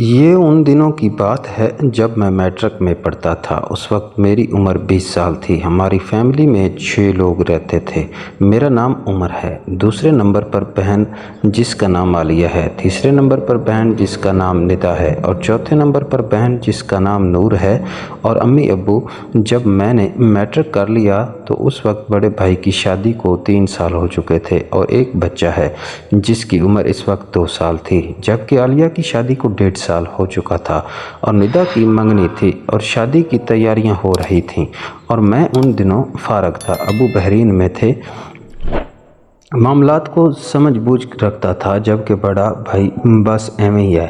یہ ان دنوں کی بات ہے جب میں میٹرک میں پڑھتا تھا۔ اس وقت میری عمر 20 سال تھی۔ ہماری فیملی میں 6 لوگ رہتے تھے۔ میرا نام عمر ہے، دوسرے نمبر پر بہن جس کا نام عالیہ ہے، تیسرے نمبر پر بہن جس کا نام ندا ہے اور چوتھے نمبر پر بہن جس کا نام نور ہے۔ اور امی ابو جب میں نے میٹرک کر لیا تو اس وقت بڑے بھائی کی شادی کو 3 سال ہو چکے تھے اور ایک بچہ ہے جس کی عمر اس وقت 2 سال تھی، جبکہ عالیہ کی شادی کو 1.5 سال ہو چکا تھا اور ندا کی منگنی تھی اور شادی کی تیاریاں ہو رہی تھیں اور میں ان دنوں فارغ تھا۔ ابو بحرین میں تھے، معاملات کو سمجھ بوجھ رکھتا تھا، جبکہ بڑا بھائی بس ایویں ہی ہے۔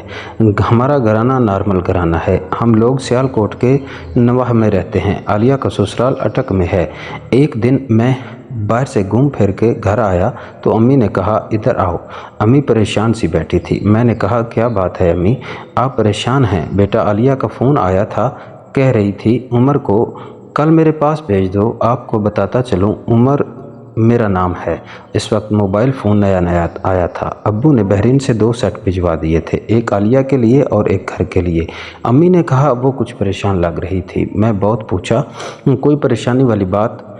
ہمارا گھرانہ نارمل گھرانہ ہے۔ ہم لوگ سیالکوٹ کے نواح میں رہتے ہیں۔ عالیہ کا سسرال اٹک میں ہے۔ ایک دن میں باہر سے گھوم پھر کے گھر آیا تو امی نے کہا ادھر آؤ۔ امی پریشان سی بیٹھی تھی۔ میں نے کہا کیا بات ہے امی، آپ پریشان ہیں؟ بیٹا عالیہ کا فون آیا تھا، کہہ رہی تھی عمر کو کل میرے پاس بھیج دو، آپ کو بتاتا چلوں عمر میرا نام ہے۔ اس وقت موبائل فون نیا نیا آیا تھا۔ ابو نے بحرین سے 2 سیٹ بھجوا دیے تھے، ایک عالیہ کے لیے اور ایک گھر کے لیے۔ امی نے کہا وہ کچھ پریشان لگ رہی تھی۔ میں بہت پوچھا کوئی پریشانی والی بات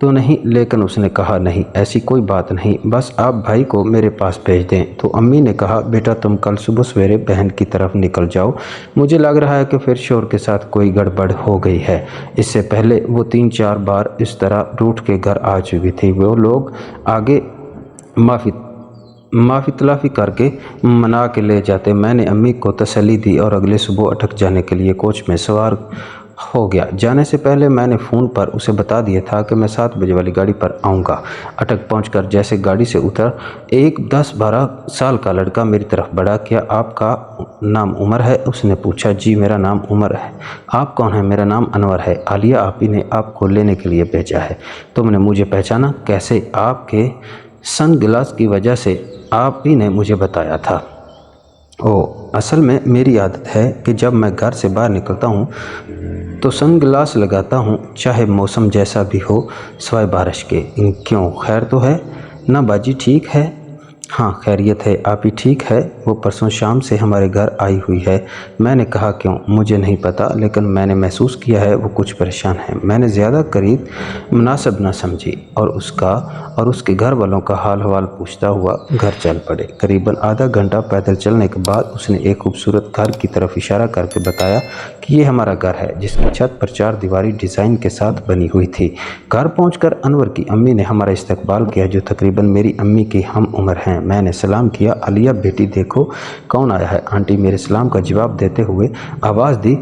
تو نہیں، لیکن اس نے کہا نہیں ایسی کوئی بات نہیں، بس آپ بھائی کو میرے پاس بھیج دیں۔ تو امی نے کہا بیٹا تم کل صبح سویرے بہن کی طرف نکل جاؤ، مجھے لگ رہا ہے کہ پھر شوہر کے ساتھ کوئی گڑبڑ ہو گئی ہے۔ اس سے پہلے وہ 3-4 بار اس طرح روٹھ کے گھر آ چکی تھی۔ وہ لوگ آگے معافی تلافی کر کے منا کے لے جاتے۔ میں نے امی کو تسلی دی اور اگلے صبح اٹک جانے کے لیے کوچ میں سوار ہو گیا۔ جانے سے پہلے میں نے فون پر اسے بتا دیا تھا کہ میں 7 بجے والی گاڑی پر آؤں گا۔ اٹک پہنچ کر جیسے گاڑی سے اتر، ایک 10-12 سال کا لڑکا میری طرف بڑھا، کیا آپ کا نام عمر ہے؟ اس نے پوچھا جی میرا نام عمر ہے۔ آپ کون ہیں؟ میرا نام انور ہے، عالیہ آپی نے آپ کو لینے کے لیے بھیجا ہے۔ تم نے مجھے پہچانا کیسے؟ آپ کے سن گلاس کی وجہ سے، آپ ہی نے مجھے بتایا تھا۔ اصل میں میری عادت ہے کہ جب میں گھر سے باہر نکلتا ہوں تو سن گلاس لگاتا ہوں، چاہے موسم جیسا بھی ہو سوائے بارش کے۔ کیوں، خیر تو ہے نا باجی؟ ٹھیک ہے، ہاں خیریت ہے۔ آپ ہی ٹھیک ہے؟ وہ پرسوں شام سے ہمارے گھر آئی ہوئی ہے۔ میں نے کہا کیوں؟ مجھے نہیں پتا، لیکن میں نے محسوس کیا ہے وہ کچھ پریشان ہے۔ میں نے زیادہ قریب مناسب نہ سمجھی اور اس کے گھر والوں کا حال حوال پوچھتا ہوا گھر چل پڑے۔ قریباً آدھا گھنٹہ پیدل چلنے کے بعد اس نے ایک خوبصورت گھر کی طرف اشارہ کر کے بتایا کہ یہ ہمارا گھر ہے، جس کی چھت پر 4 دیواری ڈیزائن کے ساتھ بنی ہوئی تھی۔ گھر پہنچ کر انور کی امی نے ہمارا استقبال کیا، جو تقریباً میری امی کی ہم عمر ہیں۔ میں نے سلام کیا، عالیہ بیٹی دیکھو کون آیا ہے۔ آنٹی میرے سلام کا جواب دیتے ہوئے آواز دی۔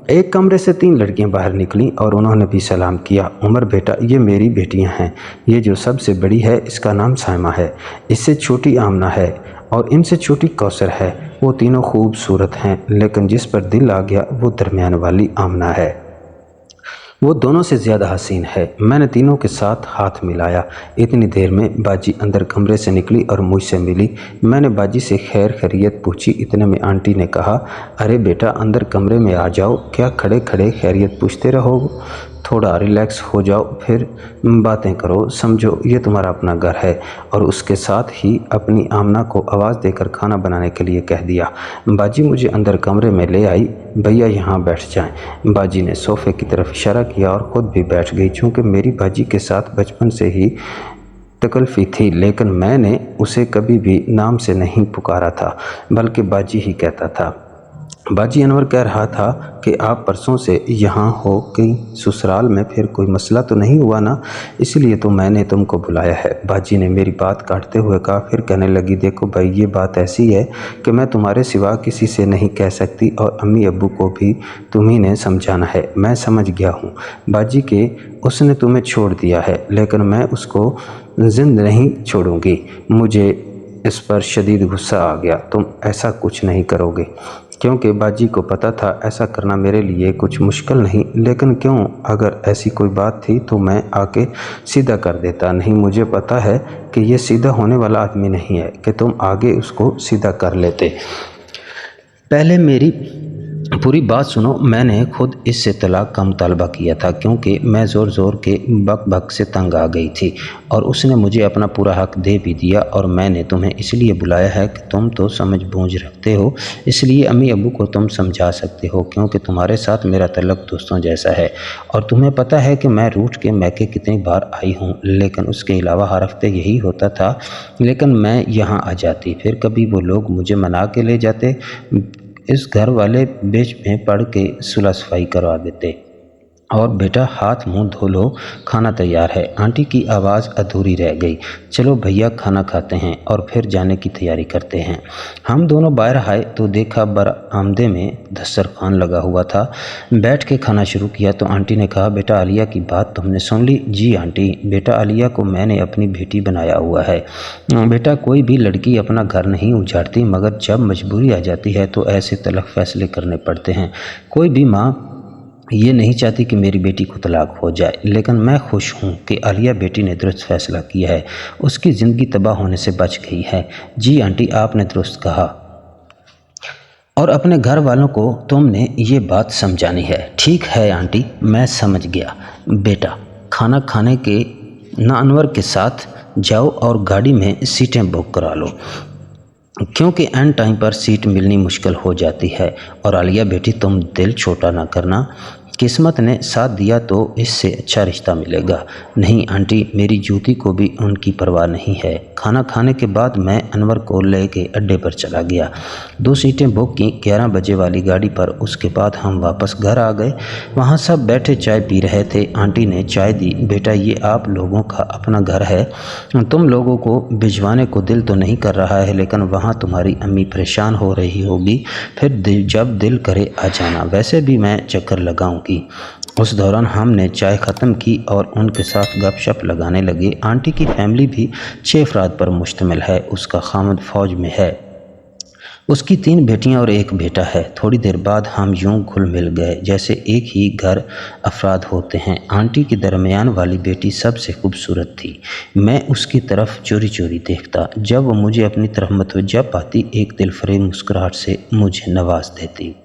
ایک کمرے سے 3 لڑکیاں باہر نکلیں اور انہوں نے بھی سلام کیا۔ عمر بیٹا یہ میری بیٹیاں ہیں، یہ جو سب سے بڑی ہے اس کا نام سائمہ ہے، اس سے چھوٹی آمنہ ہے اور ان سے چھوٹی کوثر ہے۔ وہ تینوں خوبصورت ہیں، لیکن جس پر دل آ گیا وہ درمیان والی آمنہ ہے، وہ دونوں سے زیادہ حسین ہے۔ میں نے تینوں کے ساتھ ہاتھ ملایا۔ اتنی دیر میں باجی اندر کمرے سے نکلی اور مجھ سے ملی۔ میں نے باجی سے خیر خیریت پوچھی، اتنے میں آنٹی نے کہا ارے بیٹا اندر کمرے میں آ جاؤ، کیا کھڑے کھڑے خیریت پوچھتے رہو، تھوڑا ریلیکس ہو جاؤ پھر باتیں کرو، سمجھو یہ تمہارا اپنا گھر ہے۔ اور اس کے ساتھ ہی اپنی آمنہ کو آواز دے کر کھانا بنانے کے لیے کہہ دیا۔ باجی مجھے اندر کمرے میں لے آئی، بھیا یہاں بیٹھ جائیں۔ باجی نے صوفے کی طرف اشارہ کیا اور خود بھی بیٹھ گئی۔ چونکہ میری باجی کے ساتھ بچپن سے ہی تکلفی تھی، لیکن میں نے اسے کبھی بھی نام سے نہیں پکارا تھا، بلکہ باجی ہی کہتا تھا۔ باجی انور کہہ رہا تھا کہ آپ پرسوں سے یہاں ہو، کہیں سسرال میں پھر کوئی مسئلہ تو نہیں ہوا نا، اس لیے تو میں نے تم کو بلایا ہے۔ باجی نے میری بات کاٹتے ہوئے کہا، پھر کہنے لگی دیکھو بھائی یہ بات ایسی ہے کہ میں تمہارے سوا کسی سے نہیں کہہ سکتی اور امی ابو کو بھی تمہیں نے سمجھانا ہے۔ میں سمجھ گیا ہوں باجی کہ اس نے تمہیں چھوڑ دیا ہے، لیکن میں اس کو زندہ نہیں چھوڑوں گی۔ مجھے اس پر شدید غصہ آ گیا۔ تم ایسا کچھ نہیں کرو گے؟ کیونکہ باجی کو پتہ تھا ایسا کرنا میرے لیے کچھ مشکل نہیں، لیکن کیوں، اگر ایسی کوئی بات تھی تو میں آ کے سیدھا کر دیتا۔ نہیں، مجھے پتہ ہے کہ یہ سیدھا ہونے والا آدمی نہیں ہے کہ تم آگے اس کو سیدھا کر لیتے۔ پہلے میری पूरी बात सुनो। मैंने खुद इससे तलाक का मुतालबा किया था क्योंकि मैं ज़ोर ज़ोर के बक बक से तंग आ गई थी और उसने मुझे अपना पूरा हक दे भी दिया। और मैंने तुम्हें इसलिए बुलाया है कि तुम तो समझ बूझ रखते हो, इसलिए अम्मी अबू को तुम समझा सकते हो क्योंकि तुम्हारे साथ मेरा तल्लक दोस्तों जैसा है। और तुम्हें पता है कि मैं रूठ के मैके कितनी बार आई हूँ, लेकिन उसके अलावा हर हफ्ते यही होता था। लेकिन मैं यहाँ आ जाती, फिर कभी वो लोग मुझे मना के ले जाते, इस घर वाले बीच में पड़ के सुलह सफाई करवा देते और बेटा हाथ मुंह धो लो, खाना तैयार है। आंटी की आवाज़ अधूरी रह गई। चलो भैया खाना खाते हैं और फिर जाने की तैयारी करते हैं। हम दोनों बाहर आए तो देखा बरामदे में दस्तरखान लगा हुआ था। बैठ के खाना शुरू किया तो आंटी ने कहा, बेटा आलिया की बात तुमने सुन ली? जी आंटी, बेटा आलिया को मैंने अपनी बेटी बनाया हुआ है। बेटा कोई भी लड़की अपना घर नहीं उजाड़ती, मगर जब मजबूरी आ जाती है तो ऐसे तलख फैसले करने पड़ते हैं। कोई भी माँ ये नहीं चाहती कि मेरी बेटी को तलाक हो जाए, लेकिन मैं खुश हूँ कि आलिया बेटी ने दुरुस्त फैसला किया है, उसकी ज़िंदगी तबाह होने से बच गई है। जी आंटी, आपने दुरुस्त कहा और अपने घर वालों को तुमने ये बात समझानी है। ठीक है आंटी, मैं समझ गया। बेटा खाना खाने के ना अनवर के साथ जाओ और गाड़ी में सीटें बुक करा लो, क्योंकि एंड टाइम पर सीट मिलनी मुश्किल हो जाती है। और आलिया बेटी तुम दिल छोटा ना करना, किस्मत ने साथ दिया तो इससे अच्छा रिश्ता मिलेगा। नहीं आंटी, मेरी जूती को भी उनकी परवाह नहीं है। खाना खाने के बाद मैं अनवर को लेके अड्डे पर चला गया। 2 सीटें बुक की 11 बजे वाली गाड़ी पर। उसके बाद हम वापस घर आ गए। वहाँ सब बैठे चाय पी रहे थे। आंटी ने चाय दी। बेटा ये आप लोगों का अपना घर है, तुम लोगों को भिजवाने को दिल तो नहीं कर रहा है, लेकिन वहाँ तुम्हारी अम्मी परेशान हो रही होगी, फिर जब दिल करे आ जाना, वैसे भी मैं चक्कर लगाऊंगी। उस दौरान हमने चाय ख़त्म की और उनके साथ गपशप लगाने लगे। आंटी की फैमिली भी 6 अफराद पर मुश्तमिल है। उसका खामद फ़ौज में है, उसकी 3 बेटियां और 1 बेटा है। थोड़ी देर बाद हम यूं घुल मिल गए जैसे एक ही घर अफराद होते हैं। आंटी की दरमियान वाली बेटी सबसे खूबसूरत थी। मैं उसकी तरफ चोरी चोरी देखता। जब वो मुझे अपनी तरफ मतवज्जा पाती, एक दिलफरेब मुस्कुराहट से मुझे नवाज देती।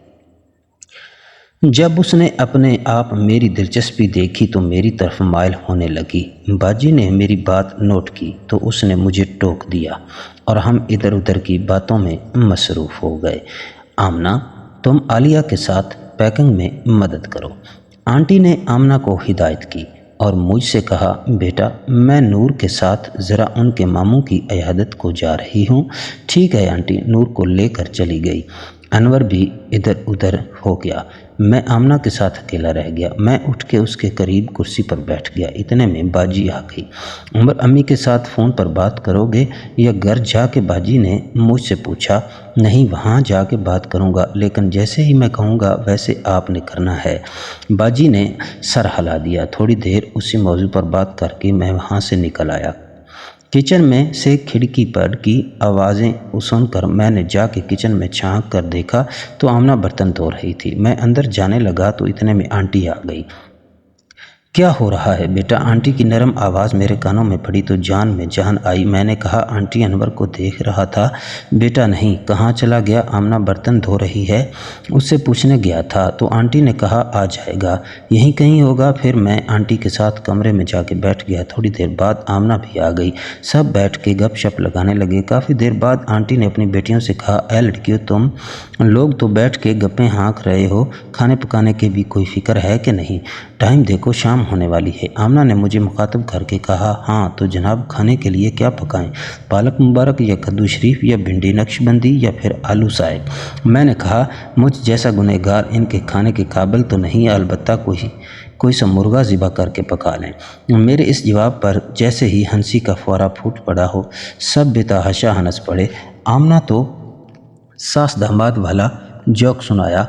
जब उसने अपने आप मेरी दिलचस्पी देखी तो मेरी तरफ माइल होने लगी। बाजी ने मेरी बात नोट की तो उसने मुझे टोक दिया और हम इधर उधर की बातों में मसरूफ़ हो गए। आमना, तुम आलिया के साथ पैकिंग में मदद करो। आंटी ने आमना को हिदायत की और मुझसे कहा, बेटा मैं नूर के साथ ज़रा उनके मामू की इयादत को जा रही हूँ। ठीक है आंटी। नूर को लेकर चली गई। अनवर भी इधर उधर हो गया। मैं आमना के साथ अकेला रह गया। मैं उठ के उसके करीब कुर्सी पर बैठ गया। इतने में बाजी आ गई। उमर, अम्मी के साथ फ़ोन पर बात करोगे या घर जाके? बाजी ने मुझसे पूछा। नहीं, वहाँ जाके बात करूँगा, लेकिन जैसे ही मैं कहूँगा वैसे आपने करना है। बाजी ने सर हिला दिया। थोड़ी देर उसी मौजू पर बात करके मैं वहाँ से निकल आया। किचन में से खिड़की पर की आवाज़ें सुनकर मैंने जाके किचन में झांक कर देखा तो आमना बर्तन धो रही थी। मैं अंदर जाने लगा तो इतने में आंटी आ गई। क्या हो रहा है बेटा? आंटी की नरम आवाज़ मेरे कानों में पड़ी तो जान में जान आई। मैंने कहा, आंटी अनवर को देख रहा था। बेटा नहीं, कहाँ चला गया? आमना बर्तन धो रही है, उससे पूछने गया था। तो आंटी ने कहा आ जाएगा, यहीं कहीं होगा। फिर मैं आंटी के साथ कमरे में जाके बैठ गया। थोड़ी देर बाद आमना भी आ गई। सब बैठ के गपशप लगाने लगे। काफ़ी देर बाद आंटी ने अपनी बेटियों से कहा, ऐ लड़कियों, तुम लोग तो बैठ के गप्पे हाँक रहे हो, खाने पकाने की भी कोई फिक्र है कि नहीं? टाइम देखो, शाम होने वाली है। आमना ने मुझे मुखातब करके कहा, हाँ तो जनाब खाने के लिए क्या पकाएं? पालक मुबारक या कद्दू शरीफ या भिंडी नक्शबंदी या फिर आलू साए? मैंने कहा, मुझ जैसा गुनहगार इनके खाने के काबिल तो नहीं, अलबत्ता कोई सा मुर्गा ज़िबा करके पका लें। मेरे इस जवाब पर जैसे ही हंसी का फुवारा फूट पड़ा हो, सब बेतहाशा हंस पड़े। आमना तो सास दामाद वाला जोक सुनाया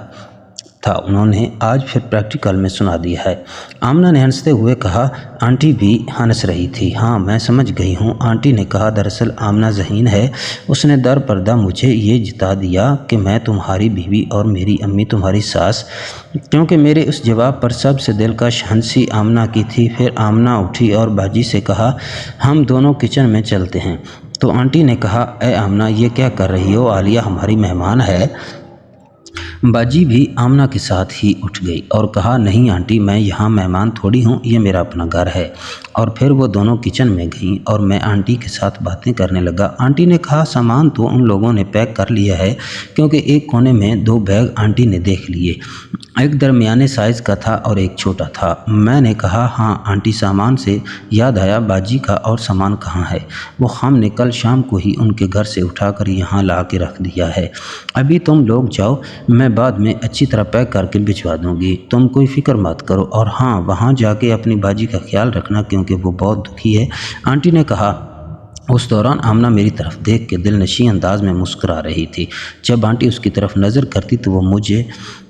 था, उन्होंने आज फिर प्रैक्टिकल में सुना दिया है। आमना ने हंसते हुए कहा। आंटी भी हंस रही थी। हाँ मैं समझ गई हूँ, आंटी ने कहा। दरअसल आमना ज़हीन है। उसने दर पर्दा मुझे ये जिता दिया कि मैं तुम्हारी बीवी और मेरी अम्मी तुम्हारी सास। क्योंकि मेरे उस जवाब पर सबसे दिलकश हंसी आमना की थी। फिर आमना उठी और बाजी से कहा, हम दोनों किचन में चलते हैं। तो आंटी ने कहा, ए आमना ये क्या कर रही हो? आलिया हमारी मेहमान है। बाजी भी आमना के साथ ही उठ गई और कहा, नहीं आंटी, मैं यहाँ मेहमान थोड़ी हूँ, ये मेरा अपना घर है। और फिर वो दोनों किचन में गईं और मैं आंटी के साथ बातें करने लगा। आंटी ने कहा, सामान तो उन लोगों ने पैक कर लिया है, क्योंकि एक कोने में 2 बैग आंटी ने देख लिए। एक दरमियाने साइज़ का था और एक छोटा था। मैंने कहा, हाँ आंटी, सामान से याद आया, बाजी का और सामान कहाँ है? वो हमने कल शाम को ही उनके घर से उठाकर यहाँ ला के रख दिया है। अभी तुम लोग जाओ, मैं बाद में अच्छी तरह पैक करके भिजवा दूँगी, तुम कोई फ़िक्र मत करो। और हाँ, वहाँ जाके अपनी बाजी का ख्याल रखना, क्योंकि वो बहुत दुखी है, आंटी ने कहा। उस दौरान आमना मेरी तरफ देख के दिलनशी अंदाज में मुस्कुरा रही थी। जब आंटी उसकी तरफ नज़र करती तो वो मुझे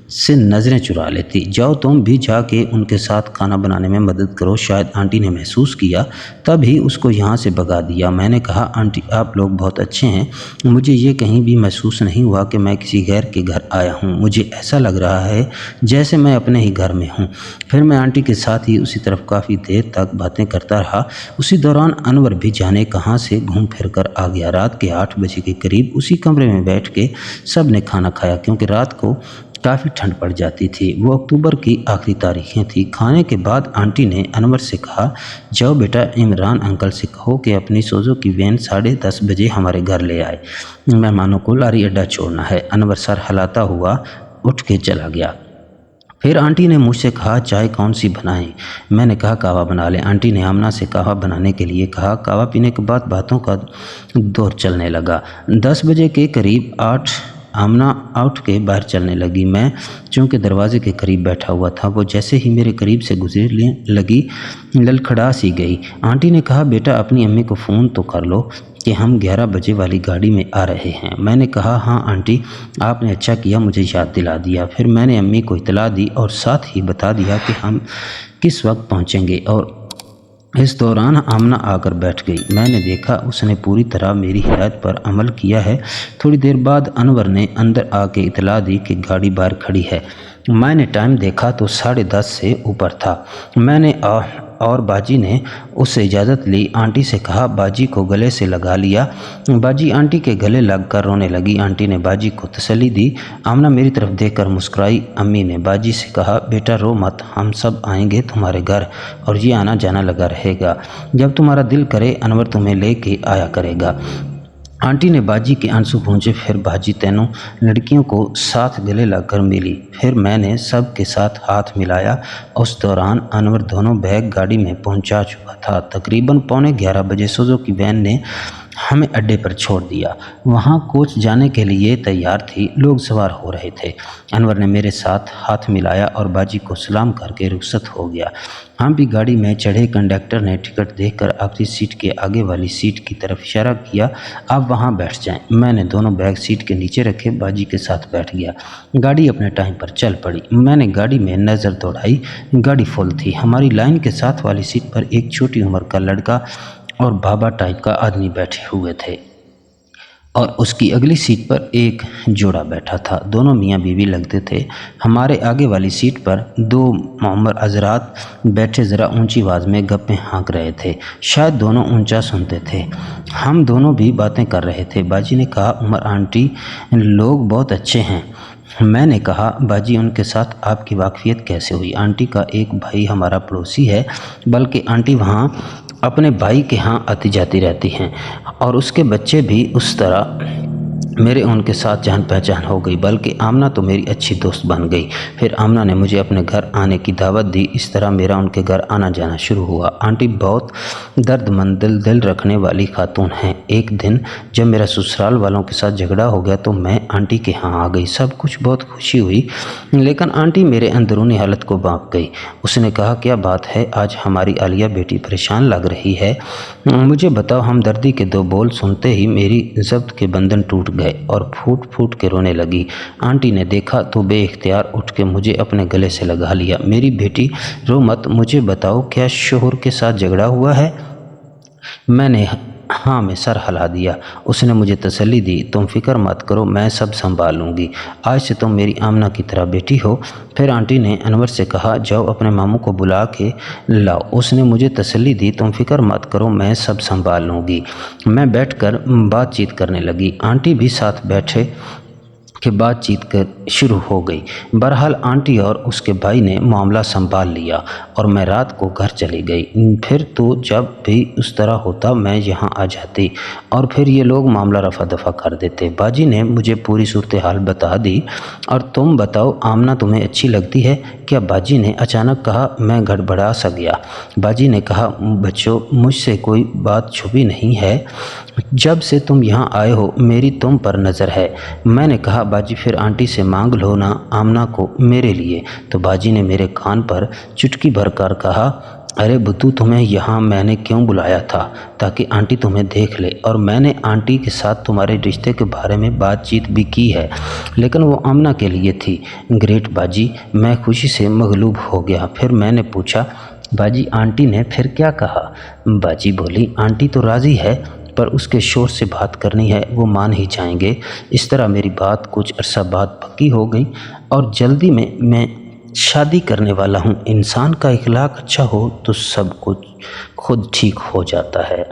से नज़रें चुरा लेती। जाओ तुम भी जाके उनके साथ खाना बनाने में मदद करो। शायद आंटी ने महसूस किया, तब ही उसको यहाँ से भगा दिया। मैंने कहा, आंटी आप लोग बहुत अच्छे हैं, मुझे ये कहीं भी महसूस नहीं हुआ कि मैं किसी गैर के घर आया हूँ। मुझे ऐसा लग रहा है जैसे मैं अपने ही घर में हूँ। फिर मैं आंटी के साथ ही उसी तरफ काफ़ी देर तक बातें करता रहा। उसी दौरान अनवर भी जाने कहाँ से घूम फिर कर आ गया। रात के 8 बजे के करीब उसी कमरे में बैठ के सब ने खाना खाया, क्योंकि रात को काफ़ी ठंड पड़ जाती थी। वो अक्टूबर की आखिरी तारीखें थी। खाने के बाद आंटी ने अनवर से कहा, जाओ बेटा, इमरान अंकल से कहो कि अपनी सोजो की वैन 10:30 बजे हमारे घर ले आए, मेहमानों को लारी अड्डा छोड़ना है। अनवर सर हिलाता हुआ उठ के चला गया। फिर आंटी ने मुझसे कहा, चाय कौन सी बनाएं? मैंने कहा, कहवा बना लें। आंटी ने आमना से कहवा बनाने के लिए कहा। कहवा पीने के बाद बातों का दौर चलने लगा। 10 बजे के करीब आमना उठ के बाहर चलने लगी। मैं चूँकि दरवाजे के करीब बैठा हुआ था, वो जैसे ही मेरे करीब से गुजरने लगी ललखड़ा सी गई। आंटी ने कहा, बेटा अपनी अम्मी को फ़ोन तो कर लो कि हम 11 बजे वाली गाड़ी में आ रहे हैं। मैंने कहा, हाँ आंटी, आपने अच्छा किया मुझे याद दिला दिया। फिर मैंने अम्मी को इतला दी और साथ ही बता दिया कि हम किस वक्त पहुँचेंगे। और इस दौरान आमना आकर बैठ गई। मैंने देखा उसने पूरी तरह मेरी हिदायत पर अमल किया है। थोड़ी देर बाद अनवर ने अंदर आके इतला दी कि गाड़ी बाहर खड़ी है। मैंने टाइम देखा तो 10:30 से ऊपर था। मैंने और बाजी ने उससे इजाज़त ली। आंटी से कहा, बाजी को गले से लगा लिया। बाजी आंटी के गले लगकर रोने लगी। आंटी ने बाजी को तसल्ली दी। आमना मेरी तरफ देखकर मुस्कुराई। अम्मी ने बाजी से कहा, बेटा रो मत, हम सब आएंगे तुम्हारे घर और ये आना जाना लगा रहेगा। जब तुम्हारा दिल करे अनवर तुम्हें लेके आया करेगा। आंटी ने बाजी के आंसू पहुँचे। फिर बाजी तीनों लड़कियों को साथ गले लगकर मिली। फिर मैंने सब के साथ हाथ मिलाया। उस दौरान अनवर दोनों बैग गाड़ी में पहुंचा चुका था। तकरीबन 11:15 बजे सुजो की वैन ने हमें अड्डे पर छोड़ दिया। वहाँ कोच जाने के लिए तैयार थी, लोग सवार हो रहे थे। अनवर ने मेरे साथ हाथ मिलाया और बाजी को सलाम करके रुखसत हो गया। हम भी गाड़ी में चढ़े। कंडक्टर ने टिकट देखकर आखिरी सीट के आगे वाली सीट की तरफ इशारा किया, आप वहाँ बैठ जाएं। मैंने दोनों बैग सीट के नीचे रखे, बाजी के साथ बैठ गया। गाड़ी अपने टाइम पर चल पड़ी। मैंने गाड़ी में नज़र दौड़ाई, गाड़ी फुल थी। हमारी लाइन के साथ वाली सीट पर एक छोटी उम्र का लड़का और बाबा टाइप का आदमी बैठे हुए थे और उसकी अगली सीट पर एक जोड़ा बैठा था। दोनों मियाँ बीवी लगते थे। हमारे आगे वाली सीट पर 2 मोहम्मद हजरात बैठे ज़रा ऊंची आवाज़ में गप्पे हाँक रहे थे। शायद दोनों ऊंचा सुनते थे। हम दोनों भी बातें कर रहे थे। बाजी ने कहा, उमर आंटी लोग बहुत अच्छे हैं। मैंने कहा, बाजी उनके साथ आपकी वाकफियत कैसे हुई? आंटी का एक भाई हमारा पड़ोसी है, बल्कि आंटी वहाँ अपने भाई के यहाँ आती जाती रहती हैं और उसके बच्चे भी उस तरह मेरे उनके साथ जान पहचान हो गई। बल्कि आमना तो मेरी अच्छी दोस्त बन गई। फिर आमना ने मुझे अपने घर आने की दावत दी। इस तरह मेरा उनके घर आना जाना शुरू हुआ। आंटी बहुत दर्दमंद दिल रखने वाली खातून हैं। एक दिन जब मेरा ससुराल वालों के साथ झगड़ा हो गया तो मैं आंटी के यहाँ आ गई। सब कुछ बहुत खुशी हुई, लेकिन आंटी मेरे अंदरूनी हालत को भांप गई। उसने कहा, क्या बात है, आज हमारी आलिया बेटी परेशान लग रही है, मुझे बताओ। हमदर्दी के 2 बोल सुनते ही मेरी ज़ब्त के बंधन टूट गए और फूट फूट के रोने लगी। आंटी ने देखा तो बेइख्तियार उठ के मुझे अपने गले से लगा लिया। मेरी बेटी रो मत, मुझे बताओ क्या शोहर के साथ झगड़ा हुआ है? मैंने हाँ में सर हिला दिया। उसने मुझे तसल्ली दी, तुम फिक्र मत करो, मैं सब संभाल लूँगी। आज से तुम मेरी आमना की तरह बेटी हो। फिर आंटी ने अनवर से कहा, जाओ अपने मामू को बुला के लाओ। उसने मुझे तसल्ली दी, तुम फिक्र मत करो, मैं सब संभाल लूँगी। मैं बैठकर बातचीत करने लगी। आंटी भी साथ बैठे कि बातचीत शुरू हो गई। बहरहाल आंटी और उसके भाई ने मामला संभाल लिया और मैं रात को घर चली गई। फिर तो जब भी उस तरह होता मैं यहाँ आ जाती और फिर ये लोग मामला रफा दफा कर देते। बाजी ने मुझे पूरी सूरत हाल बता दी। और तुम बताओ आमना तुम्हें अच्छी लगती है क्या? बाजी ने अचानक कहा। मैं गड़बड़ा सा गया। बाजी ने कहा, बच्चों मुझसे कोई बात छुपी नहीं है, जब से तुम यहाँ आए हो मेरी तुम पर नज़र है। मैंने कहा, बाजी फिर आंटी से मांग लो ना आमना को मेरे लिए। तो बाजी ने मेरे कान पर चुटकी भरकर कहा, अरे बुद्धू तुम्हें यहाँ मैंने क्यों बुलाया था? ताकि आंटी तुम्हें देख ले। और मैंने आंटी के साथ तुम्हारे रिश्ते के बारे में बातचीत भी की है, लेकिन वो आमना के लिए थी। ग्रेट बाजी, मैं खुशी से मगलूब हो गया। फिर मैंने पूछा, बाजी आंटी ने फिर क्या कहा? बाजी बोली, आंटी तो राज़ी है पर उसके शोर से बात करनी है, वो मान ही जाएंगे। इस तरह मेरी बात कुछ अरसा बाद पक्की हो गई और जल्दी में मैं शादी करने वाला हूँ। इंसान का इखलाक अच्छा हो तो सब कुछ खुद ठीक हो जाता है।